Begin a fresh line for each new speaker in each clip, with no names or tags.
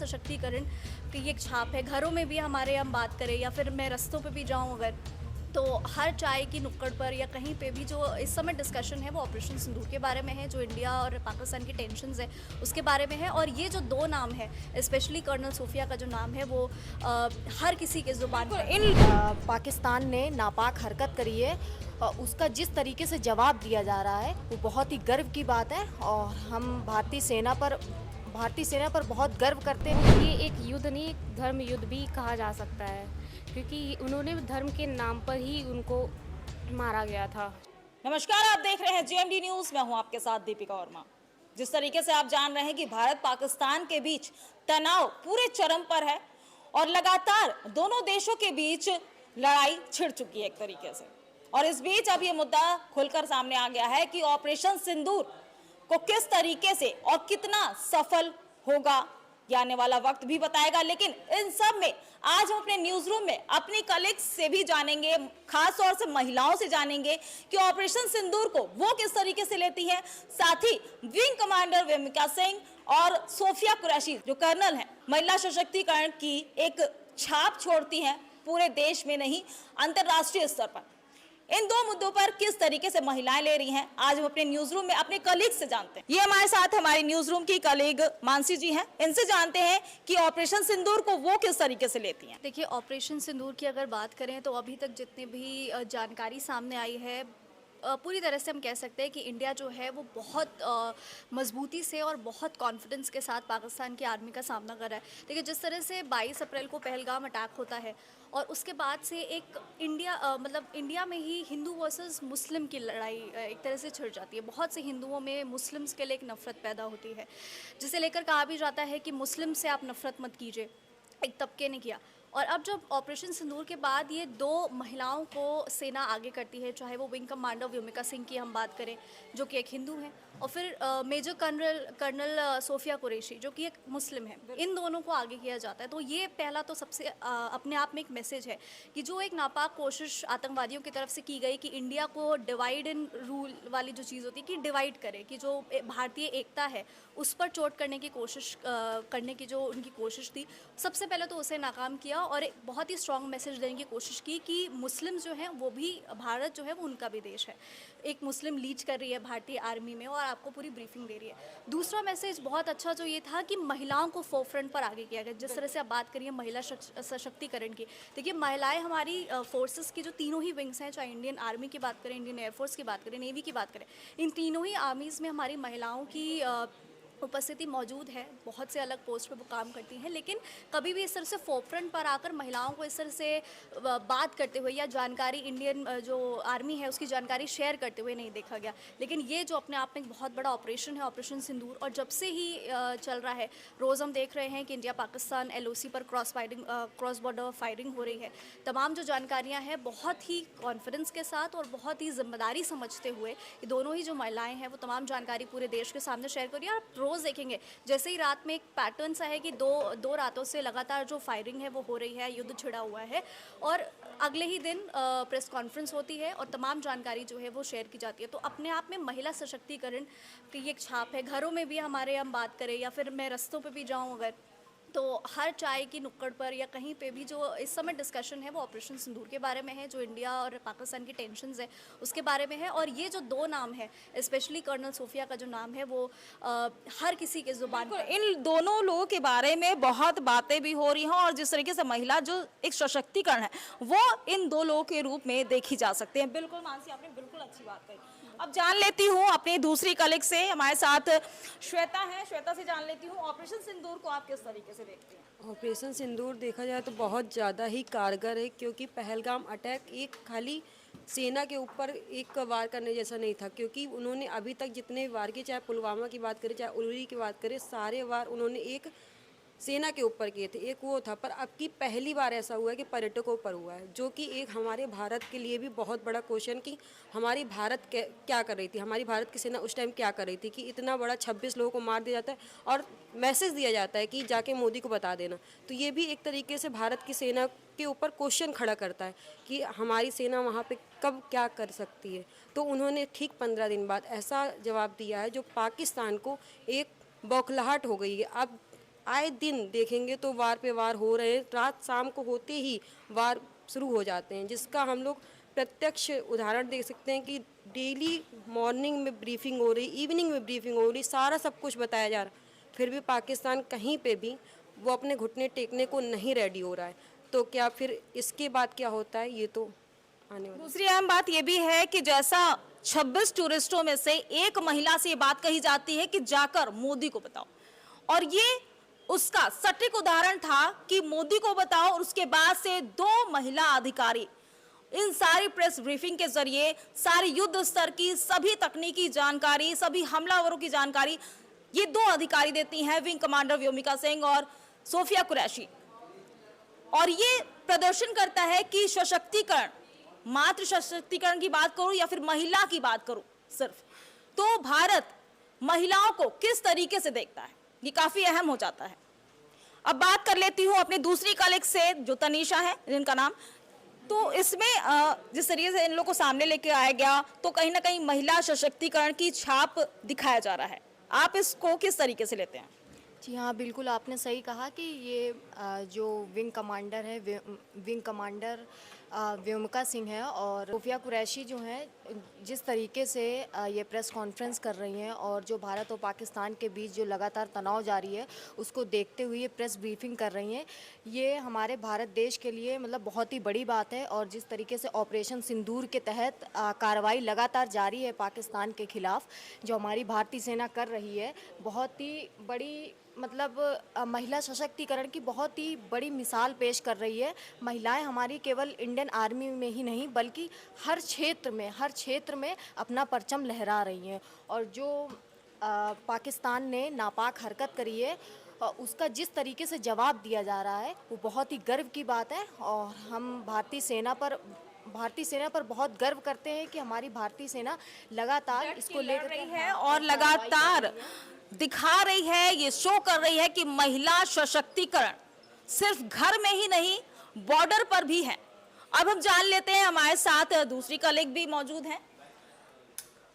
सशक्तिकरण की एक छाप है। घरों में भी हमारे हम बात करें या फिर मैं रास्तों पे भी जाऊँ अगर, तो हर चाय की नुक्कड़ पर या कहीं पे भी जो इस समय डिस्कशन है वो ऑपरेशन सिंदूर के बारे में है, जो इंडिया और पाकिस्तान की टेंशन्स है उसके बारे में है। और ये जो दो नाम है, स्पेशली कर्नल सोफिया का जो नाम है वो हर किसी के ज़ुबान पर
पाकिस्तान ने नापाक हरकत करी है, उसका जिस तरीके से जवाब दिया जा रहा है वो बहुत ही गर्व की बात है। और हम भारतीय सेना पर बहुत गर्व करते हैं।
ये एक युद्ध नहीं, एक धर्म युद्ध भी कहा जा सकता है, क्योंकि उन्होंने धर्म के नाम पर ही उनको मारा गया था।
नमस्कार, आप देख रहे हैं जेएमडी न्यूज। मैं हूं आपके साथ दीपिका वर्मा। जिस तरीके से आप जान रहे हैं कि भारत पाकिस्तान के बीच तनाव पूरे चरम पर है और लगातार दोनों देशों के बीच लड़ाई छिड़ चुकी है एक तरीके से। और इस बीच अब ये मुद्दा खुलकर सामने आ गया है कि ऑपरेशन सिंदूर को किस तरीके से और कितना सफल होगा ये आने वाला वक्त भी बताएगा। लेकिन इन सब में आज हम अपने न्यूज रूम में अपनी कलीग्स से भी जानेंगे, खास तौर से महिलाओं से जानेंगे कि ऑपरेशन सिंदूर को वो किस तरीके से लेती है। साथ ही विंग कमांडर वेमिका सिंह और सोफिया कुरैशी जो कर्नल हैं, महिला सशक्तिकरण की एक छाप छोड़ती हैं पूरे देश में नहीं, अंतरराष्ट्रीय स्तर पर। इन दो मुद्दों पर किस तरीके से महिलाएं ले रही हैं, आज हम अपने न्यूज रूम में अपने कलीग से जानते हैं। ये हमारे साथ हमारी न्यूज रूम की कलीग मानसी जी हैं, इनसे जानते हैं कि ऑपरेशन सिंदूर को वो किस तरीके से लेती हैं।
देखिए, ऑपरेशन सिंदूर की अगर बात करें तो अभी तक जितने भी जानकारी सामने आई है, पूरी तरह से हम कह सकते हैं कि इंडिया जो है वो बहुत मजबूती से और बहुत कॉन्फिडेंस के साथ पाकिस्तान की आर्मी का सामना कर रहा है। देखिए, जिस तरह से 22 अप्रैल को पहलगाम अटैक होता है और उसके बाद से एक इंडिया में ही हिंदू वर्सेस मुस्लिम की लड़ाई एक तरह से छिड़ जाती है। बहुत से हिंदुओं में मुस्लिम्स के लिए एक नफ़रत पैदा होती है, जिसे लेकर कहा भी जाता है कि मुस्लिम से आप नफ़रत मत कीजिए, एक तबके ने किया। और अब जब ऑपरेशन सिंदूर के बाद ये दो महिलाओं को सेना आगे करती है, चाहे वो विंग कमांडर व्योमिका सिंह की हम बात करें जो कि एक हिंदू हैं, और फिर मेजर कर्नल सोफिया कुरैशी जो कि एक मुस्लिम है, इन दोनों को आगे किया जाता है। तो ये पहला तो सबसे अपने आप में एक मैसेज है कि जो एक नापाक कोशिश आतंकवादियों की तरफ से की गई कि इंडिया को डिवाइड एंड रूल वाली जो चीज़ होती है कि डिवाइड करे, कि जो भारतीय एकता है उस पर चोट करने की कोशिश करने की जो उनकी कोशिश थी, सबसे पहले तो उसे नाकाम किया और एक बहुत ही स्ट्रॉन्ग मैसेज देने की कोशिश की कि मुस्लिम जो हैं वो भी, भारत जो है वो उनका भी देश है। एक मुस्लिम लीड कर रही है भारतीय आर्मी में और आपको पूरी ब्रीफिंग दे रही है। दूसरा मैसेज बहुत अच्छा जो ये था कि महिलाओं को फोरफ्रंट पर आगे किया गया। जिस तरह से आप बात करिए महिला सशक्तिकरण की, देखिए महिलाएं हमारी फोर्सेस की जो तीनों ही विंग्स हैं, चाहे इंडियन आर्मी की बात करें, इंडियन एयरफोर्स की बात करें, नेवी की बात करें, इन तीनों ही आर्मीज़ में हमारी महिलाओं की उपस्थिति मौजूद है। बहुत से अलग पोस्ट पे वो काम करती हैं, लेकिन कभी भी इस तरह से फोरफ्रंट पर आकर महिलाओं को इस तरह से बात करते हुए या जानकारी इंडियन जो आर्मी है उसकी जानकारी शेयर करते हुए नहीं देखा गया। लेकिन ये जो अपने आप में एक बहुत बड़ा ऑपरेशन है, ऑपरेशन सिंदूर, और जब से ही चल रहा है, रोज़ हम देख रहे हैं कि इंडिया पाकिस्तान LOC पर क्रॉस बॉर्डर फायरिंग हो रही है। तमाम जो जानकारियाँ हैं बहुत ही कॉन्फिडेंस के साथ और बहुत ही जिम्मेदारी समझते हुए ये दोनों ही जो महिलाएँ हैं वो तमाम जानकारी पूरे देश के सामने शेयर करिए। आप रोज़ देखेंगे जैसे ही रात में एक पैटर्न सा है कि दो रातों से लगातार जो फायरिंग है वो हो रही है, युद्ध छिड़ा हुआ है, और अगले ही दिन प्रेस कॉन्फ्रेंस होती है और तमाम जानकारी जो है वो शेयर की जाती है। तो अपने आप में महिला सशक्तिकरण की एक छाप है। घरों में भी हमारे हम बात करें या फिर मैं रास्तों पे भी जाऊँ अगर, तो हर चाय की नुक्कड़ पर या कहीं पे भी जो इस समय डिस्कशन है वो ऑपरेशन सिंदूर के बारे में है, जो इंडिया और पाकिस्तान की टेंशन्स है उसके बारे में है। और ये जो दो नाम है, स्पेशली कर्नल सोफिया का जो नाम है वो हर किसी के ज़ुबान पर।
इन दोनों लोगों के बारे में बहुत बातें भी हो रही हैं और जिस तरीके से महिला जो एक सशक्तिकरण है वो इन दो लोगों के रूप में देखी जा सकते हैं। बिल्कुल मानसी, आपने बिल्कुल अच्छी बात कही। अब जान लेती हूँ अपनी दूसरी कलीग से, हमारे साथ श्वेता है, श्वेता से जान लेती हूँ ऑपरेशन सिंदूर को आप किस तरीके से देखती हैं।
ऑपरेशन सिंदूर देखा जाए तो बहुत ज़्यादा ही कारगर है, क्योंकि पहलगाम अटैक एक खाली सेना के ऊपर एक वार करने जैसा नहीं था, क्योंकि उन्होंने अभी तक जितने वार किए, चाहे पुलवामा की बात करें चाहे उरी की बात करें, सारे वार उन्होंने एक सेना के ऊपर किए थे, एक वो था। पर अब की पहली बार ऐसा हुआ है कि पर्यटकों पर हुआ है, जो कि एक हमारे भारत के लिए भी बहुत बड़ा क्वेश्चन कि हमारी भारत क्या कर रही थी, हमारी भारत की सेना उस टाइम क्या कर रही थी कि इतना बड़ा 26 लोगों को मार दिया जाता है और मैसेज दिया जाता है कि जाके मोदी को बता देना। तो ये भी एक तरीके से भारत की सेना के ऊपर क्वेश्चन खड़ा करता है कि हमारी सेना वहाँ पे कब क्या कर सकती है। तो उन्होंने ठीक 15 दिन बाद ऐसा जवाब दिया है जो पाकिस्तान को एक बौखलाहट हो गई है। अब आए दिन देखेंगे तो वार पे वार हो रहे हैं, रात शाम को होते ही वार शुरू हो जाते हैं, जिसका हम लोग प्रत्यक्ष उदाहरण देख सकते हैं कि डेली मॉर्निंग में ब्रीफिंग हो रही, इवनिंग में ब्रीफिंग हो रही, सारा सब कुछ बताया जा रहा, फिर भी पाकिस्तान कहीं पे भी वो अपने घुटने टेकने को नहीं रेडी हो रहा है। तो क्या फिर इसके बाद क्या होता है, ये तो आने वाला।
दूसरी अहम बात यह भी है कि जैसा 26 टूरिस्टों में से एक महिला से ये बात कही जाती है कि जाकर मोदी को बताओ, और ये उसका सटीक उदाहरण था कि मोदी को बताओ, और उसके बाद से 2 महिला अधिकारी इन सारी प्रेस ब्रीफिंग के जरिए सारी युद्ध स्तर की सभी तकनीकी जानकारी, सभी हमलावरों की जानकारी ये 2 अधिकारी देती हैं, विंग कमांडर व्योमिका सिंह और सोफिया कुरैशी। और ये प्रदर्शन करता है कि सशक्तिकरण, मात्र सशक्तिकरण की बात करूं या फिर महिला की बात करूं सिर्फ, तो भारत महिलाओं को किस तरीके से देखता है, ये काफी अहम हो जाता है। अब बात कर लेती हूं अपनी दूसरी कलीग से जो तनीषा है जिनका नाम, तो इसमें जिस तरीके से इन लोगों को सामने लेके आया गया तो कहीं ना कहीं महिला सशक्तिकरण की छाप दिखाया जा रहा है, आप इसको किस तरीके से लेते हैं?
जी हाँ, बिल्कुल आपने सही कहा कि ये जो विंग कमांडर है, विंग कमांडर व्योमिका सिंह है और सोफिया कुरैशी जो हैं, जिस तरीके से ये प्रेस कॉन्फ्रेंस कर रही हैं और जो भारत और पाकिस्तान के बीच जो लगातार तनाव जारी है उसको देखते हुए ये प्रेस ब्रीफिंग कर रही हैं, ये हमारे भारत देश के लिए मतलब बहुत ही बड़ी बात है। और जिस तरीके से ऑपरेशन सिंदूर के तहत कार्रवाई लगातार जारी है पाकिस्तान के खिलाफ, जो हमारी भारतीय सेना कर रही है, बहुत ही बड़ी मतलब महिला सशक्तिकरण की बहुत ही बड़ी मिसाल पेश कर रही है। महिलाएं हमारी केवल इंडियन आर्मी में ही नहीं बल्कि हर क्षेत्र में अपना परचम लहरा रही हैं। और जो पाकिस्तान ने नापाक हरकत करी है उसका जिस तरीके से जवाब दिया जा रहा है वो बहुत ही गर्व की बात है। और हम भारतीय सेना पर बहुत गर्व करते हैं कि हमारी भारतीय सेना लगातार इसको लेकर
रही है और लगातार दिखा रही है, ये शो कर रही है कि महिला सशक्तिकरण सिर्फ घर में ही नहीं बॉर्डर पर भी है। अब हम जान लेते हैं, हमारे साथ दूसरी कलीग भी मौजूद हैं।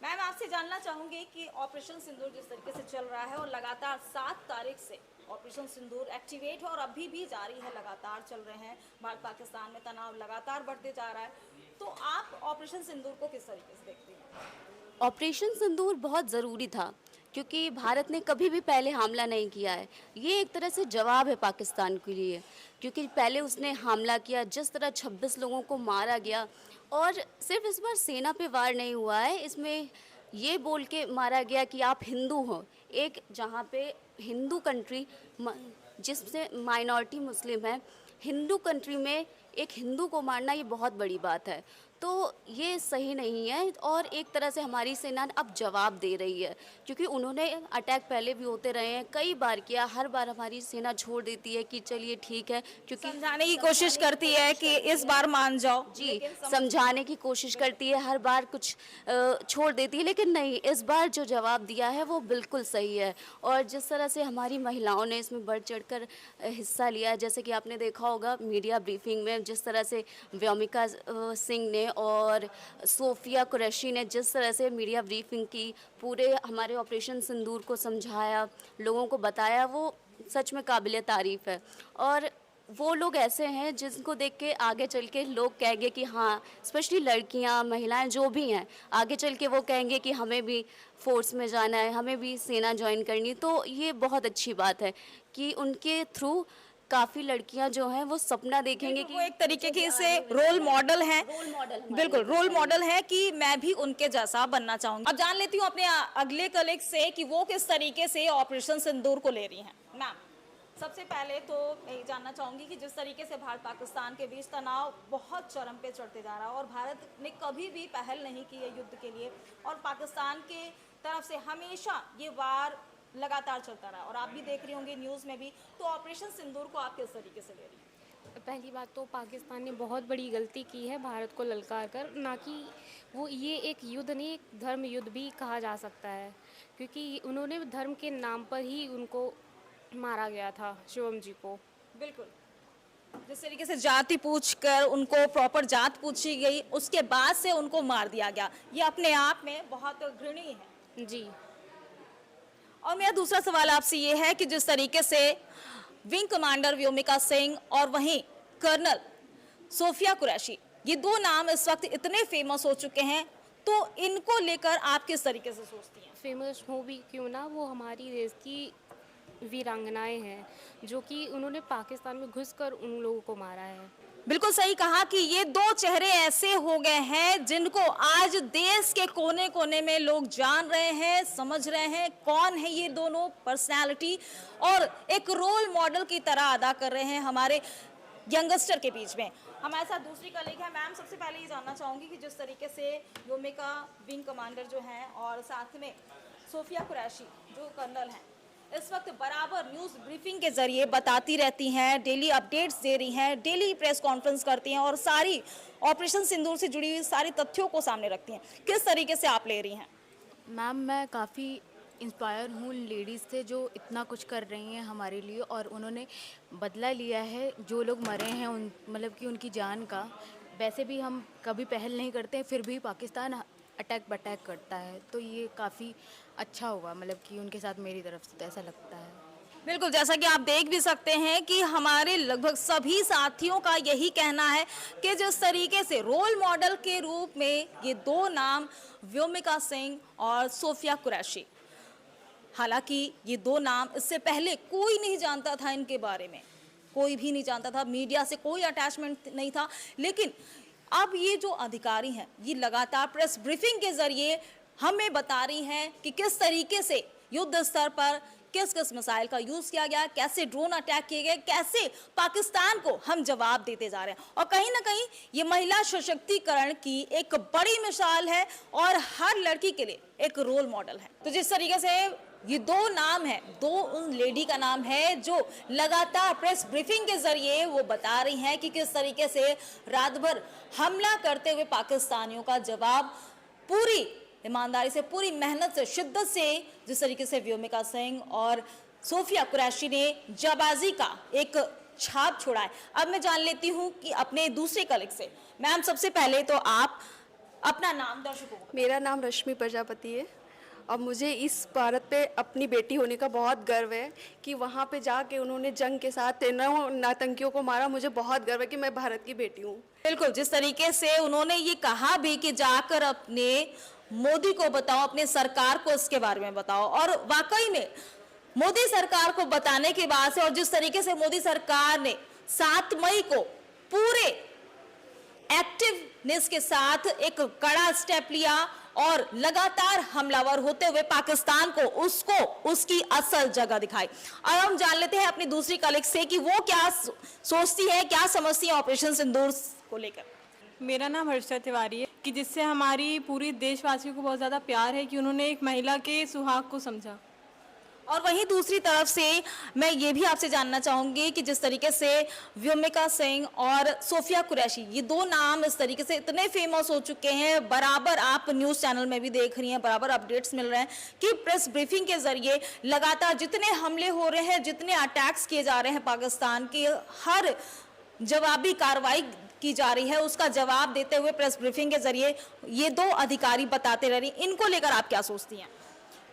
मैम, आपसे जानना चाहूंगी कि ऑपरेशन सिंदूर जिस तरीके से चल रहा है और लगातार 7 तारीख से ऑपरेशन सिंदूर एक्टिवेट है और अभी भी जारी है, लगातार चल रहे हैं, भारत पाकिस्तान में तनाव लगातार बढ़ते जा रहा है, तो आप ऑपरेशन सिंदूर को किस तरीके से देखते हैं?
ऑपरेशन सिंदूर बहुत ज़रूरी था क्योंकि भारत ने कभी भी पहले हमला नहीं किया है। ये एक तरह से जवाब है पाकिस्तान के लिए, क्योंकि पहले उसने हमला किया, जिस तरह 26 लोगों को मारा गया, और सिर्फ इस बार सेना पे वार नहीं हुआ है, इसमें ये बोल के मारा गया कि आप हिंदू हो। एक जहाँ पे हिंदू कंट्री जिससे माइनॉरिटी मुस्लिम है, हिंदू कंट्री में एक हिंदू को मारना ये बहुत बड़ी बात है, तो ये सही नहीं है। और एक तरह से हमारी सेना अब जवाब दे रही है, क्योंकि उन्होंने अटैक पहले भी होते रहे हैं, कई बार किया, हर बार हमारी सेना छोड़ देती है कि चलिए ठीक है, क्योंकि
समझाने की कोशिश करती है कि इस बार मान जाओ।
जी, समझाने की कोशिश करती है, हर बार कुछ छोड़ देती है, लेकिन नहीं, इस बार जो जवाब दिया है वो बिल्कुल सही है। और जिस तरह से हमारी महिलाओं ने इसमें बढ़ चढ़कर हिस्सा लिया, जैसे कि आपने देखा होगा मीडिया ब्रीफिंग में जिस तरह से व्योमिका सिंह ने और सोफिया कुरैशी ने जिस तरह से मीडिया ब्रीफिंग की, पूरे हमारे ऑपरेशन सिंदूर को समझाया, लोगों को बताया, वो सच में काबिल तारीफ़ है। और वो लोग ऐसे हैं जिनको देख के आगे चल के लोग कहेंगे कि हाँ, स्पेशली लड़कियां, महिलाएं जो भी हैं, आगे चल के वो कहेंगे कि हमें भी फोर्स में जाना है, हमें भी सेना ज्वाइन करनी। तो ये बहुत अच्छी बात है कि उनके थ्रू काफ़ी लड़कियां जो हैं वो सपना देखेंगे कि
वो एक तरीके की से रोल मॉडल है, बिल्कुल रोल मॉडल है कि मैं भी उनके जैसा बनना चाहूंगी। अब जान लेती हूँ अपने अगले कलीग से कि वो किस तरीके से ऑपरेशन सिंदूर को ले रही हैं। मैम, सबसे पहले तो मैं ये जानना चाहूंगी कि जिस तरीके से भारत पाकिस्तान के बीच तनाव बहुत चरम पे चढ़ते जा रहा है और भारत ने कभी भी पहल नहीं की है युद्ध के लिए, और पाकिस्तान के तरफ से हमेशा ये वार लगातार चलता रहा, और आप भी देख रही होंगी न्यूज़ में भी, तो ऑपरेशन सिंदूर को आप किस तरीके से ले रही हैं?
पहली बात तो पाकिस्तान ने बहुत बड़ी गलती की है भारत को ललकार कर, ना कि वो ये एक युद्ध नहीं, एक धर्म युद्ध भी कहा जा सकता है, क्योंकि उन्होंने धर्म के नाम पर ही उनको मारा गया था, शिवम जी को।
बिल्कुल, जिस तरीके से जाति पूछकर उनको प्रॉपर जात पूछी गई, उसके बाद से उनको मार दिया गया, ये अपने आप में बहुत घृणीय है।
जी,
और मेरा दूसरा सवाल आपसे ये है कि जिस तरीके से विंग कमांडर व्योमिका सिंह और वहीं कर्नल सोफिया कुरैशी, ये दो नाम इस वक्त इतने फेमस हो चुके हैं, तो इनको लेकर आप किस तरीके से सोचती हैं?
फेमस हो भी क्यों ना, वो हमारी देश की वीरांगनाएं हैं जो कि उन्होंने पाकिस्तान में घुसकर उन लोगों को मारा है।
बिल्कुल सही कहा कि ये दो चेहरे ऐसे हो गए हैं जिनको आज देश के कोने कोने में लोग जान रहे हैं, समझ रहे हैं कौन है ये दोनों पर्सनालिटी, और एक रोल मॉडल की तरह अदा कर रहे हैं हमारे यंगस्टर के बीच में। हमारे साथ दूसरी कलीग है। मैम, सबसे पहले ये जानना चाहूँगी कि जिस तरीके से व्योमिका विंग कमांडर जो हैं और साथ में सोफिया कुरैशी जो कर्नल हैं, इस वक्त बराबर न्यूज़ ब्रीफिंग के जरिए बताती रहती हैं, डेली अपडेट्स दे रही हैं, डेली प्रेस कॉन्फ्रेंस करती हैं और सारी ऑपरेशन सिंदूर से जुड़ी हुई सारी तथ्यों को सामने रखती हैं। किस तरीके से आप ले रही हैं?
मैम, मैं काफ़ी इंस्पायर हूँ लेडीज़ से जो इतना कुछ कर रही हैं हमारे लिए, और उन्होंने बदला लिया है जो लोग मरे हैं उन मतलब कि उनकी जान का। वैसे भी हम कभी पहल नहीं करते, फिर भी पाकिस्तान अटैक बटैक करता है, तो ये काफ़ी अच्छा हुआ, मतलब कि उनके साथ मेरी तरफ से तो ऐसा लगता है।
बिल्कुल, जैसा कि आप देख भी सकते हैं कि हमारे लगभग सभी साथियों का यही कहना है कि जिस तरीके से रोल मॉडल के रूप में ये दो नाम व्योमिका सिंह और सोफिया कुरैशी, हालांकि ये दो नाम इससे पहले कोई नहीं जानता था, इनके बारे में कोई भी नहीं जानता था, मीडिया से कोई अटैचमेंट नहीं था, लेकिन अब ये जो अधिकारी हैं ये लगातार प्रेस ब्रीफिंग के जरिए हमें बता रही हैं कि किस तरीके से युद्ध स्तर पर किस किस मिसाइल का यूज किया गया, कैसे ड्रोन अटैक किए गए, कैसे पाकिस्तान को हम जवाब देते जा रहे हैं। और कहीं ना कहीं ये महिला सशक्तिकरण की एक बड़ी मिसाल है और हर लड़की के लिए एक रोल मॉडल है। तो जिस तरीके से ये दो नाम है, दो उन लेडी का नाम है जो लगातार प्रेस ब्रीफिंग के जरिए वो बता रही हैं कि किस तरीके से रात भर हमला करते हुए पाकिस्तानियों का जवाब पूरी ईमानदारी से, पूरी मेहनत से, शिद्दत से, जिस तरीके से व्योमिका सिंह और सोफिया कुरैशी ने जाबाजी का एक छाप छोड़ा है। अब मैं जान लेती हूँ कि अपने दूसरे कलीग से। मैम, सबसे पहले तो आप अपना नाम दर्शकों को।
मेरा नाम रश्मि प्रजापति है और मुझे इस भारत पे अपनी बेटी होने का बहुत गर्व है कि वहाँ पे जाके उन्होंने जंग के साथ तीनों आतंकियों को मारा। मुझे बहुत गर्व है कि मैं भारत की बेटी हूँ।
बिल्कुल, जिस तरीके से उन्होंने ये कहा भी कि जाकर अपने मोदी को बताओ, अपने सरकार को इसके बारे में बताओ, और वाकई में मोदी सरकार को बताने के बाद से और जिस तरीके से मोदी सरकार ने 7 मई को पूरे एक्टिवनेस के साथ एक कड़ा स्टेप लिया और लगातार हमलावर होते हुए पाकिस्तान को उसकी असल जगह दिखाई। अब हम जान लेते हैं अपनी दूसरी कलीग से कि वो क्या सोचती है, क्या समझती है ऑपरेशन सिंदूर को लेकर।
मेरा नाम हर्षा तिवारी है कि जिससे हमारी पूरी देशवासियों को बहुत ज़्यादा प्यार है कि उन्होंने एक महिला के सुहाग को समझा।
और वहीं दूसरी तरफ से मैं ये भी आपसे जानना चाहूंगी कि जिस तरीके से व्योमिका सिंह और सोफिया कुरैशी, ये दो नाम इस तरीके से इतने फेमस हो चुके हैं, बराबर आप न्यूज़ चैनल में भी देख रही हैं, बराबर अपडेट्स मिल रहे हैं कि प्रेस ब्रीफिंग के जरिए लगातार जितने हमले हो रहे हैं, जितने अटैक्स किए जा रहे हैं पाकिस्तान की, हर जवाबी कार्रवाई की जा रही है, उसका जवाब देते हुए प्रेस ब्रीफिंग के जरिए ये दो अधिकारी बताते रह रही। इनको लेकर आप क्या सोचती हैं?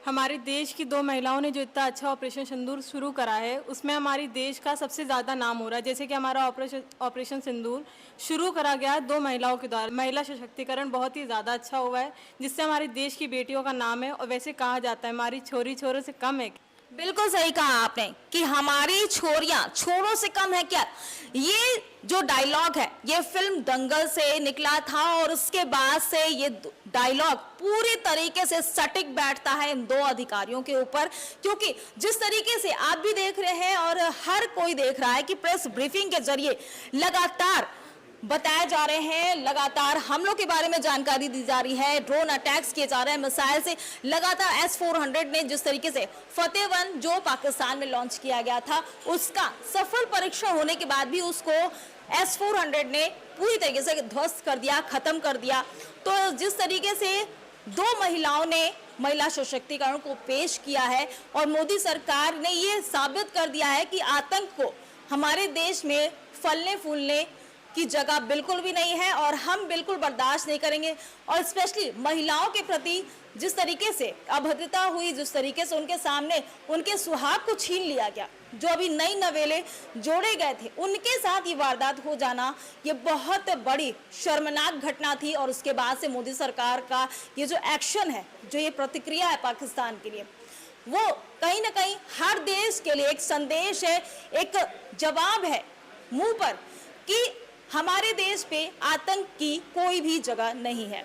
हमारे देश की 2 महिलाओं ने जो इतना अच्छा ऑपरेशन सिंदूर शुरू करा है उसमें हमारी देश का सबसे ज़्यादा नाम हो रहा है। जैसे कि हमारा ऑपरेशन सिंदूर शुरू करा गया है 2 महिलाओं के द्वारा। महिला सशक्तिकरण बहुत ही ज़्यादा अच्छा हुआ है जिससे हमारे देश की बेटियों का नाम है, और वैसे कहा जाता है हमारी छोरी छोरों से कम है।
बिल्कुल सही कहा आपने कि हमारी छोरियां छोरों से कम है क्या। ये जो डायलॉग है ये फिल्म दंगल से निकला था और उसके बाद से ये डायलॉग पूरी तरीके से सटीक बैठता है इन दो अधिकारियों के ऊपर, क्योंकि जिस तरीके से आप भी देख रहे हैं और हर कोई देख रहा है कि प्रेस ब्रीफिंग के जरिए लगातार बताए जा रहे हैं, लगातार हमलों के बारे में जानकारी दी जा रही है, ड्रोन अटैक्स किए जा रहे हैं मिसाइल से। लगातार S-400 ने जिस तरीके से फतेह-1 जो पाकिस्तान में लॉन्च किया गया था उसका सफल परीक्षण होने के बाद भी उसको S-400 ने पूरी तरीके से ध्वस्त कर दिया, खत्म कर दिया। तो जिस तरीके से दो महिलाओं ने महिला सशक्तिकरण को पेश किया है और मोदी सरकार ने ये साबित कर दिया है कि आतंक को हमारे देश में फलने फूलने की जगह बिल्कुल भी नहीं है और हम बिल्कुल बर्दाश्त नहीं करेंगे। और स्पेशली महिलाओं के प्रति जिस तरीके से अभद्रता हुई, जिस तरीके से उनके सामने उनके सुहाग को छीन लिया गया, जो अभी नई नवेले जोड़े गए थे, उनके साथ ये वारदात हो जाना, ये बहुत बड़ी शर्मनाक घटना थी। और उसके बाद से मोदी सरकार का ये जो एक्शन है, जो ये प्रतिक्रिया है पाकिस्तान के लिए, वो कहीं ना कहीं हर देश के लिए एक संदेश है, एक जवाब है मुंह पर कि हमारे देश पे आतंक की कोई भी जगह नहीं है।